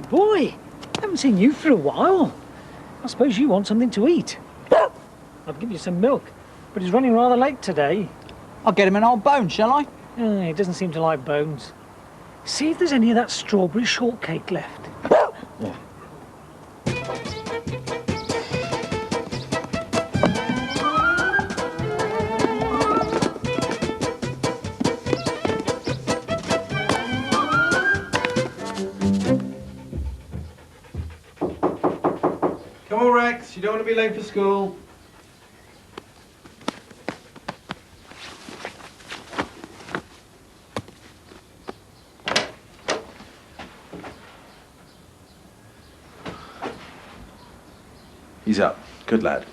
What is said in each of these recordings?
boy. Haven't seen you for a while. I suppose you want something to eat. I'll give you some milk, but he's running rather late today. I'll get him an old bone, shall I? He doesn't seem to like bones. See if there's any of that strawberry shortcake left. Yeah. Come on, Rex. You don't want to be late for school. He's up. Good lad.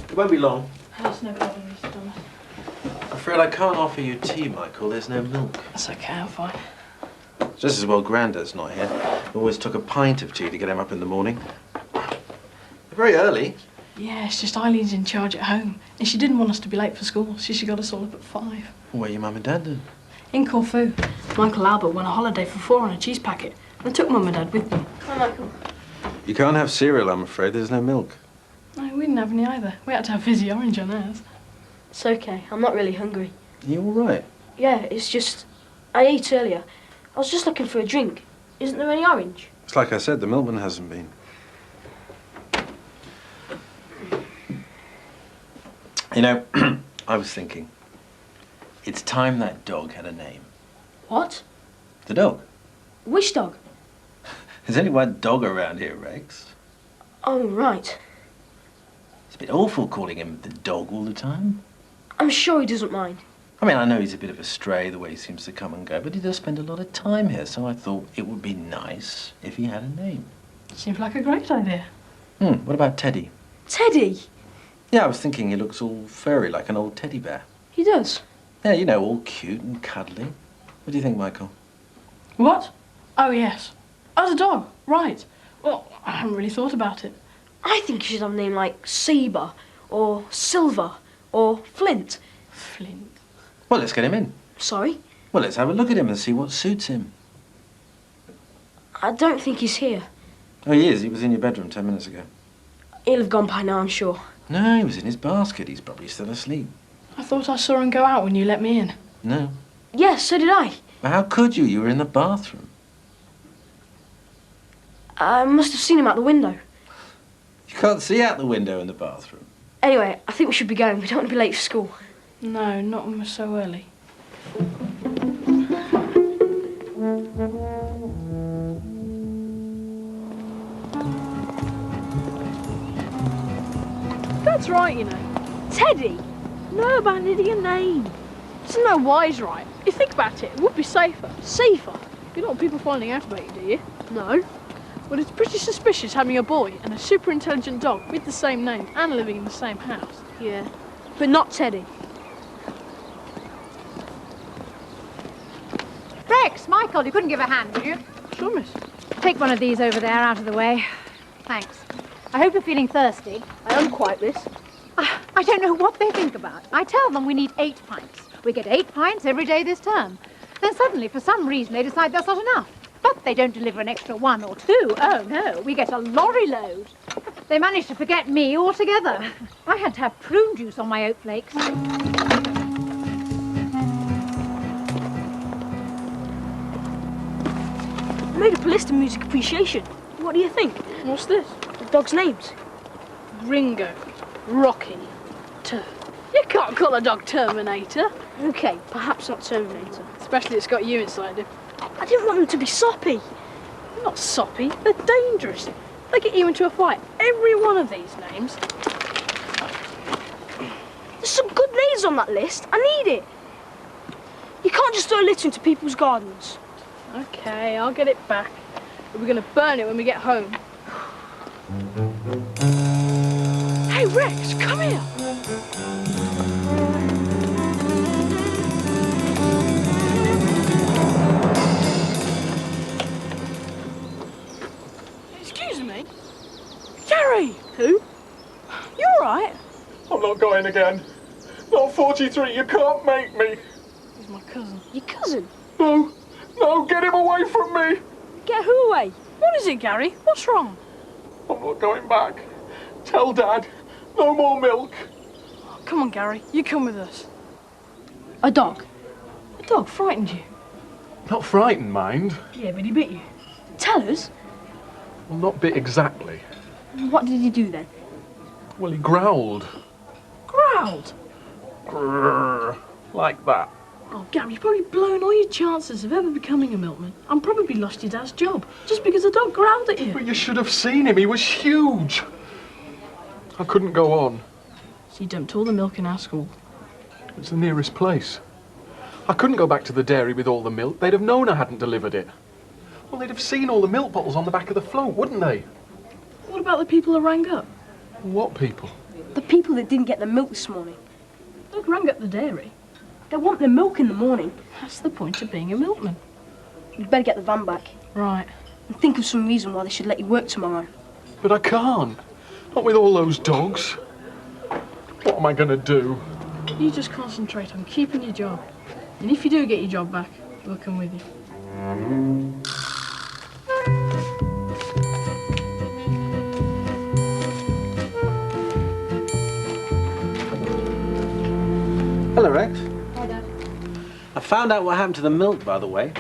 It won't be long. That's no problem, Mr. Thomas. I'm afraid I can't offer you tea, Michael. There's no milk. That's okay, I'm fine. Just as well Grandad's not here. We always took a pint of tea to get him up in the morning. Very early. Yeah, it's just Eileen's in charge at home, and she didn't want us to be late for school, so she got us all up at 5. Where are your mum and dad then? In Corfu, Michael Ahlberg went on a holiday for 4 on a cheese packet, and I took Mum and Dad with me. Hi, Michael. You can't have cereal, I'm afraid. There's no milk. No, we didn't have any either. We had to have fizzy orange on ours. It's okay. I'm not really hungry. Are you all right? Yeah, it's just... I ate earlier. I was just looking for a drink. Isn't there any orange? It's like I said, the milkman hasn't been. You know, I was thinking, it's time that dog had a name. What? The dog. Which dog? There's only one dog around here, Rex. Oh, right. It's a bit awful calling him the dog all the time. I'm sure he doesn't mind. I mean, I know he's a bit of a stray, the way he seems to come and go, but he does spend a lot of time here, so I thought it would be nice if he had a name. Seems like a great idea. What about Teddy? Teddy? Yeah, I was thinking he looks all furry, like an old teddy bear. He does? Yeah, you know, all cute and cuddly. What do you think, Michael? What? Oh, yes. Oh, the dog. Right. Well, I haven't really thought about it. I think you should have a name like Sabre, or Silver, or Flint. Flint. Well, let's get him in. Sorry? Well, let's have a look at him and see what suits him. I don't think he's here. Oh, he is. He was in your bedroom 10 minutes ago. He'll have gone by now, I'm sure. No, he was in his basket. He's probably still asleep. I thought I saw him go out when you let me in. No. Yes, so did I. But how could you? You were in the bathroom. I must have seen him out the window. You can't see out the window in the bathroom. Anyway, I think we should be going. We don't want to be late for school. No, not when we're so early. That's right, you know. Teddy? No, but I need your name. Isn't that wise, right? You think about it, it would be safer. Safer? You don't want people finding out about you, do you? No. Well, it's pretty suspicious having a boy and a super intelligent dog with the same name and living in the same house. Yeah. But not Teddy. Rex, Michael, you couldn't give a hand, would you? Sure, miss. Take one of these over there, out of the way. Thanks. I hope you're feeling thirsty. I am quite, miss. I don't know what they think about. I tell them we need 8 pints. We get 8 pints every day this term. Then suddenly, for some reason, they decide that's not enough. But they don't deliver an extra 1 or 2. Oh, no, we get a lorry load. They managed to forget me altogether. I had to have prune juice on my oat flakes. I made up a list of music appreciation. What do you think? What's this? The dogs' names. Ringo. Rocky. You can't call a dog Terminator. Okay, perhaps not Terminator. Especially it's got you inside him. I didn't want them to be soppy. They're not soppy, they're dangerous. They get you into a fight. Every one of these names. There's some good names on that list. I need it. You can't just throw litter into people's gardens. Okay, I'll get it back. But we're going to burn it when we get home. Hey, Rex, come here. Excuse me? Gary! Who? You all right? I'm not going again. Not 43, you can't make me. He's my cousin. Your cousin? No, no, get him away from me. Get who away? What is it, Gary? What's wrong? I'm not going back. Tell Dad, no more milk. Oh, come on, Gary. You come with us. A dog. The dog frightened you. Not frightened, mind. Yeah, but he bit you. Tell us. Well, not bit exactly. What did he do then? Well, he growled. Growled. Grrr, like that. Oh, Gary, you've probably blown all your chances of ever becoming a milkman and probably lost your dad's job just because the dog growled at you. But you should have seen him, he was huge. I couldn't go on. So you dumped all the milk in our school. It's the nearest place. I couldn't go back to the dairy with all the milk. They'd have known I hadn't delivered it. Well, they'd have seen all the milk bottles on the back of the float, wouldn't they? What about the people who rang up? What people? The people that didn't get the milk this morning. They rang up the dairy. They want the milk in the morning. That's the point of being a milkman. You'd better get the van back. Right. And think of some reason why they should let you work tomorrow. But I can't. Not with all those dogs. What am I going to do? You just concentrate on keeping your job. And if you do get your job back, we'll come with you. Hello, Rex. Hi, Dad. I found out what happened to the milk, by the way.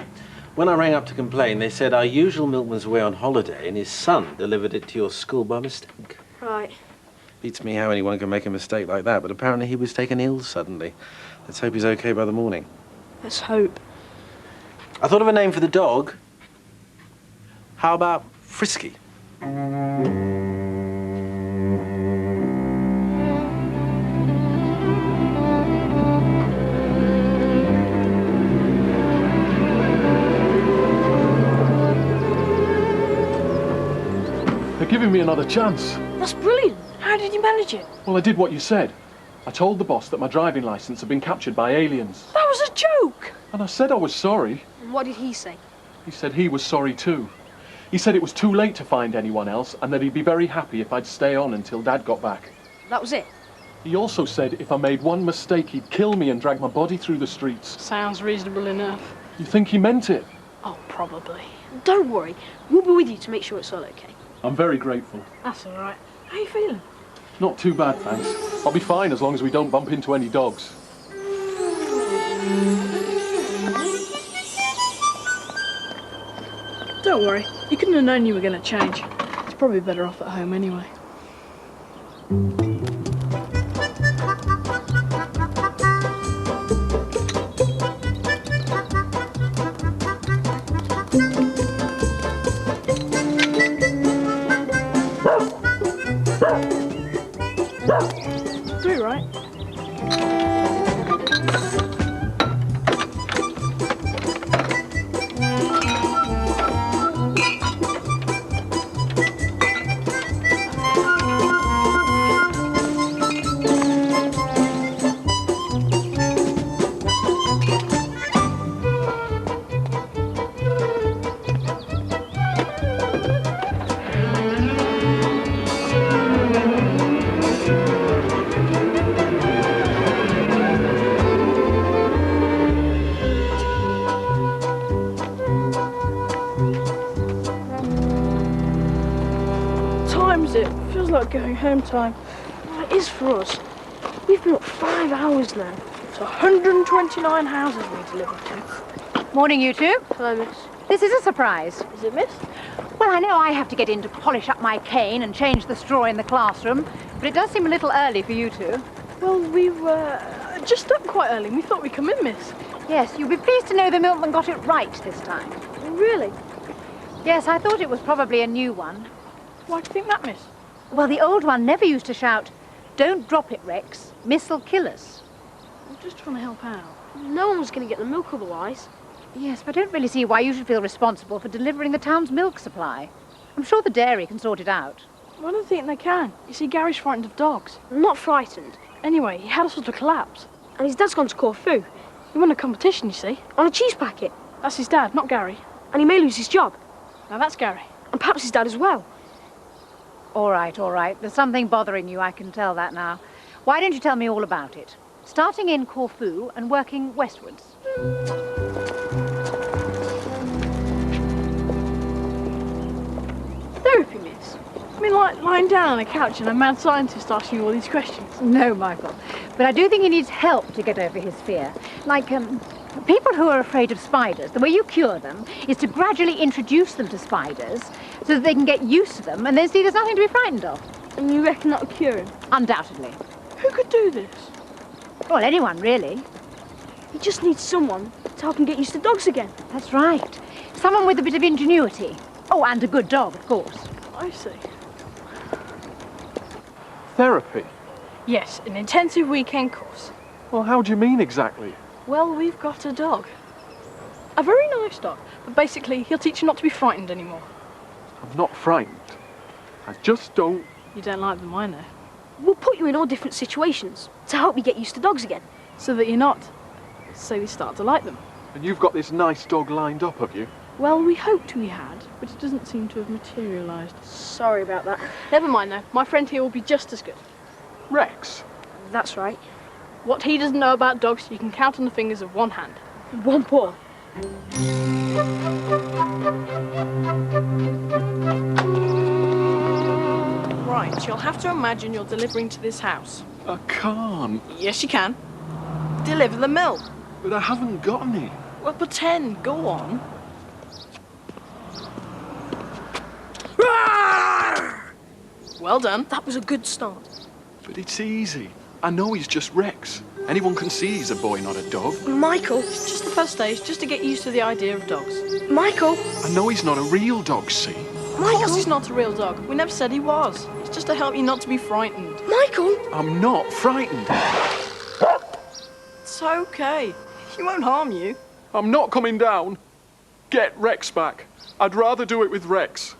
When I rang up to complain, they said our usual milkman's away on holiday and his son delivered it to your school by mistake. Right. Beats me how anyone can make a mistake like that, but apparently he was taken ill suddenly. Let's hope he's okay by the morning. Let's hope. I thought of a name for the dog. How about Frisky? They're giving me another chance. That's brilliant. How did you manage it? Well, I did what you said. I told the boss that my driving licence had been captured by aliens. That was a joke! And I said I was sorry. And what did he say? He said he was sorry too. He said it was too late to find anyone else and that he'd be very happy if I'd stay on until Dad got back. That was it. He also said if I made one mistake, he'd kill me and drag my body through the streets. Sounds reasonable enough. You think he meant it? Oh, probably. Don't worry. We'll be with you to make sure it's all okay. I'm very grateful. That's all right. How you feeling? Not too bad, thanks. I'll be fine as long as we don't bump into any dogs. Don't worry. You couldn't have known you were going to change. It's probably better off at home anyway. Do right. It feels like going home time. Well, it is for us. We've been up 5 hours now. It's 129 houses we delivered to. Morning, you two. Hello, miss. This is a surprise. Is it, miss? Well, I know I have to get in to polish up my cane and change the straw in the classroom, but it does seem a little early for you two. Well, we were just up quite early and we thought we'd come in, miss. Yes, you'll be pleased to know the milkman got it right this time. Really? Yes, I thought it was probably a new one. Why do you think that, miss? Well, the old one never used to shout, "Don't drop it, Rex. Miss'll kill us." I'm just trying to help out. No one was going to get the milk otherwise. Yes, but I don't really see why you should feel responsible for delivering the town's milk supply. I'm sure the dairy can sort it out. Well, I don't think they can. You see, Gary's frightened of dogs. I'm not frightened. Anyway, he had a sort of collapse. And his dad's gone to Corfu. He won a competition, you see. On a cheese packet. That's his dad, not Gary. And he may lose his job. Now that's Gary. And perhaps his dad as well. All right, all right. There's something bothering you, I can tell that now. Why don't you tell me all about it? starting in Corfu and working westwards. Therapy, miss? I mean, like lying down on a couch and a mad scientist asking you all these questions. No, Michael. But I do think he needs help to get over his fear. Like, people who are afraid of spiders, the way you cure them is to gradually introduce them to spiders so that they can get used to them and then see there's nothing to be frightened of. And you reckon that'll cure him? Undoubtedly. Who could do this? Well, anyone, really. He just needs someone to help him get used to dogs again. That's right. Someone with a bit of ingenuity. Oh, and a good dog, of course. I see. Therapy? Yes, an intensive weekend course. Well, how do you mean exactly? Well, we've got a dog. A very nice dog, but basically he'll teach you not to be frightened anymore. I'm not frightened. I just don't... You don't like them, I know. We'll put you in all different situations to help you get used to dogs again. So that you're not. So you start to like them. And you've got this nice dog lined up, have you? Well, we hoped we had, but it doesn't seem to have materialised. Sorry about that. Never mind though, my friend here will be just as good. Rex? That's right. What he doesn't know about dogs, you can count on the fingers of one hand. One paw. Right, you'll have to imagine you're delivering to this house. I can't. Yes, you can. Deliver the milk. But I haven't got any. Well, pretend. Go on. Well done. That was a good start. But it's easy. I know he's just Rex. Anyone can see he's a boy, not a dog. Michael. It's just the first stage, just to get used to the idea of dogs. Michael. I know he's not a real dog, see? Of course he's not a real dog. We never said he was. It's just to help you not to be frightened. Michael. I'm not frightened. It's okay. He won't harm you. I'm not coming down. Get Rex back. I'd rather do it with Rex.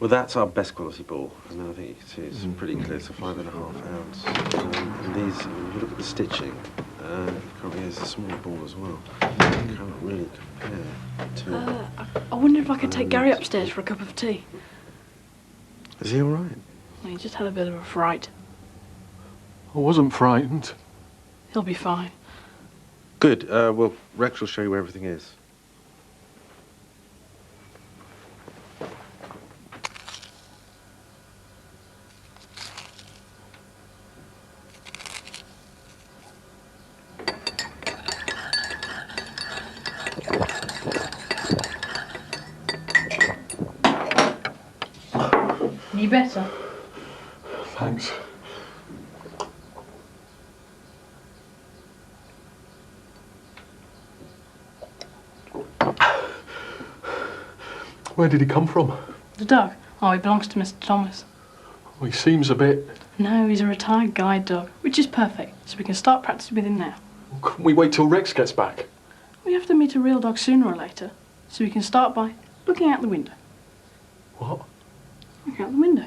Well, that's our best quality ball. I mean, I think you can see it's pretty clear. It's a 5.5 ounce. And these, if you look at the stitching, probably is a small ball as well. You can't really compare to... I wonder if I could take Gary upstairs for a cup of tea. Is he all right? He just had a bit of a fright. I wasn't frightened. He'll be fine. Good. Well, Rex will show you where everything is. Any better? Thanks. Where did he come from? The dog? Oh, he belongs to Mr. Thomas. Well, he seems a bit... No, he's a retired guide dog, which is perfect, so we can start practicing with him now. Well, couldn't we wait till Rex gets back? We have to meet a real dog sooner or later, so we can start by looking out the window. What? Look out the window.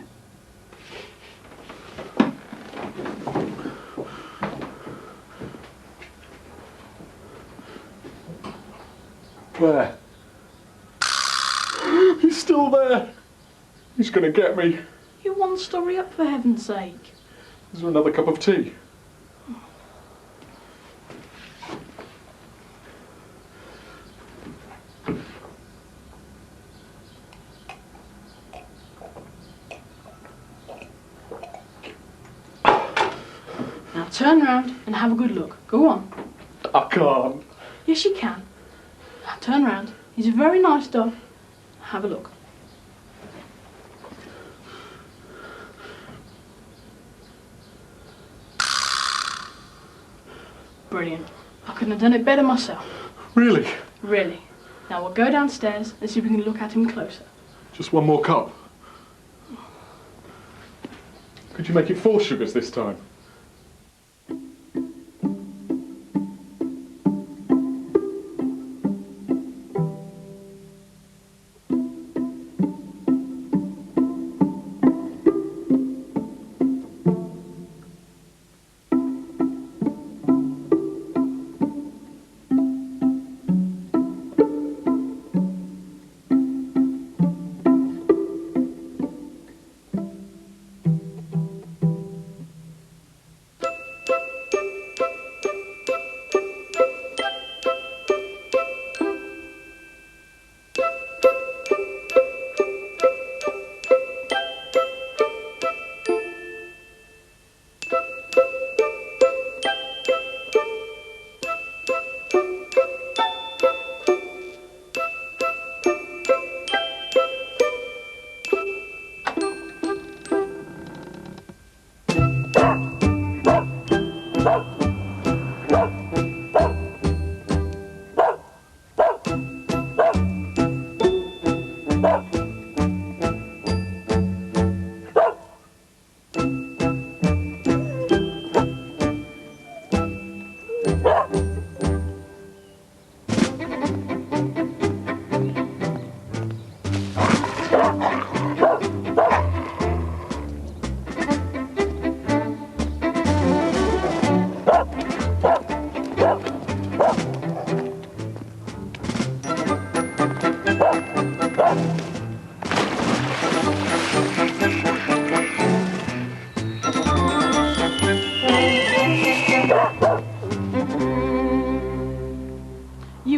Where? He's still there. He's gonna get me. You're one story up, for heaven's sake. Is there another cup of tea? Now turn round and have a good look. Go on. I can't. Yes, you can. Now turn round. He's a very nice dog. Have a look. Brilliant. I couldn't have done it better myself. Really? Really. Now we'll go downstairs and see if we can look at him closer. Just one more cup. Could you make it 4 sugars this time?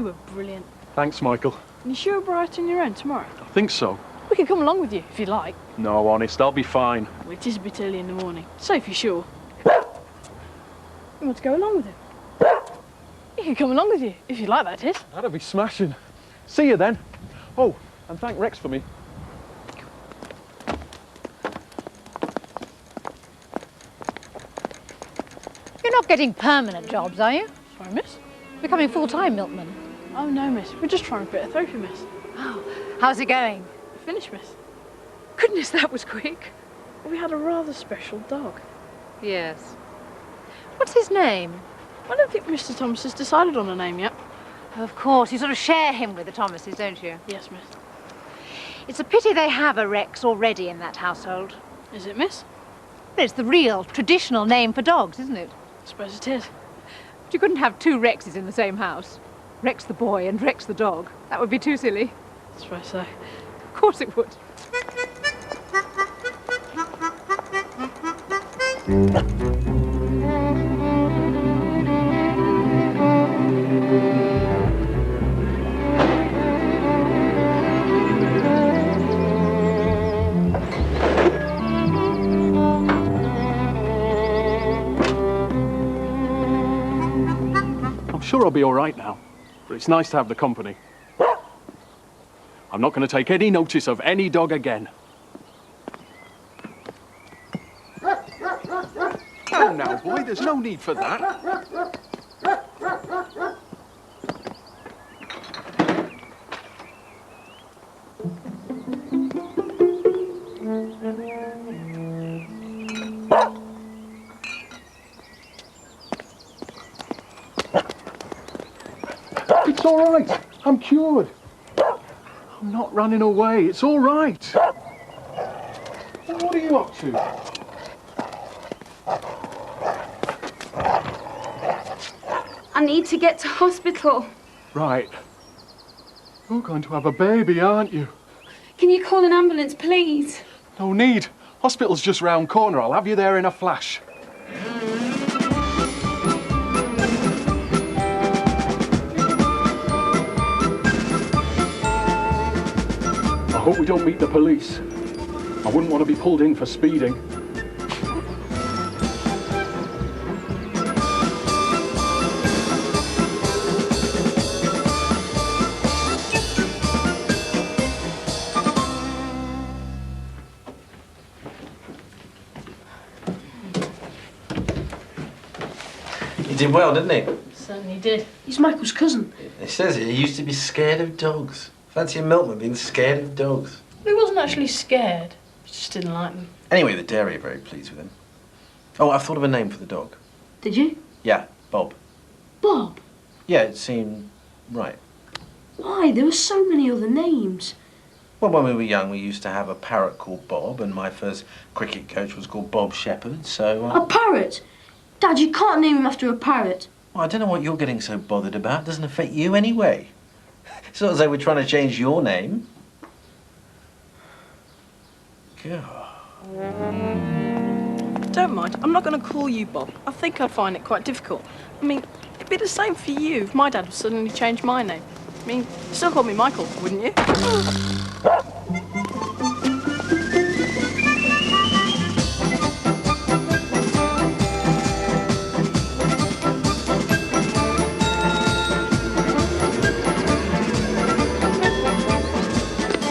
were brilliant. Thanks, Michael. And you sure you're bright on your own tomorrow? I think so. We can come along with you, if you like. No, honest, I'll be fine. Well, it is a bit early in the morning, so if you're sure. You want to go along with him? He can come along with you, if you like, that is. That'll be smashing. See you then. Oh, and thank Rex for me. You're not getting permanent jobs, are you? Sorry, miss? Becoming full-time milkman. Oh, no, miss. We're just trying to put a therapy, miss. Oh, how's it going? Finished, miss. Goodness, that was quick. We had a rather special dog. Yes. What's his name? I don't think Mr. Thomas has decided on a name yet. Of course, you sort of share him with the Thomases, don't you? Yes, miss. It's a pity they have a Rex already in that household. Is it, miss? But it's the real, traditional name for dogs, isn't it? I suppose it is. But you couldn't have two Rexes in the same house. Rex the boy and Rex the dog. That would be too silly. I suppose so. Of course it would. I'm sure I'll be all right now, but it's nice to have the company. I'm not going to take any notice of any dog again. Oh, now, boy, there's no need for that. It's all right. I'm cured. I'm not running away. It's all right. What are you up to? I need to get to hospital. Right. You're going to have a baby, aren't you? Can you call an ambulance, please? No need. Hospital's just round corner. I'll have you there in a flash. I hope we don't meet the police. I wouldn't want to be pulled in for speeding. He did well, didn't he? Certainly did. He's Michael's cousin. He says he used to be scared of dogs. Fancy a milkman being scared of dogs. He wasn't actually scared. He just didn't like them. Anyway, the dairy are very pleased with him. Oh, I've thought of a name for the dog. Did you? Yeah, Bob. Bob? Yeah, it seemed right. Why? There were so many other names. Well, when we were young, we used to have a parrot called Bob, and my first cricket coach was called Bob Shepherd, so... A parrot? Dad, you can't name him after a parrot. Well, I don't know what you're getting so bothered about. It doesn't affect you anyway. It's not as though we're trying to change your name. God. Don't mind. I'm not going to call you Bob. I think I'd find it quite difficult. I mean, it'd be the same for you if my dad would suddenly change my name. I mean, you'd still call me Michael, wouldn't you?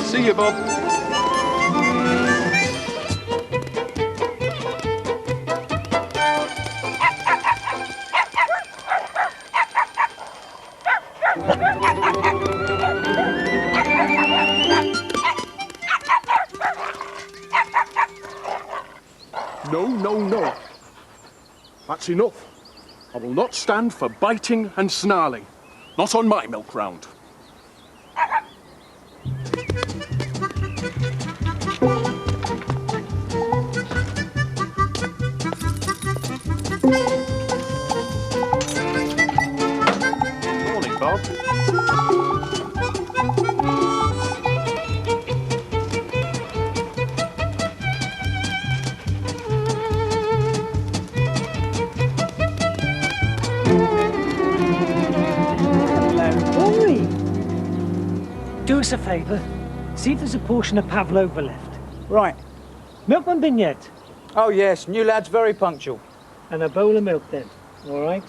See you, Bob. No, no, no. That's enough. I will not stand for biting and snarling. Not on my milk round. Morning, Bob. Boy, Do us a favour. See if there's a portion of pavlova left. Right. Milkman bin yet? Oh, yes. New lad's very punctual. And a bowl of milk then, all right?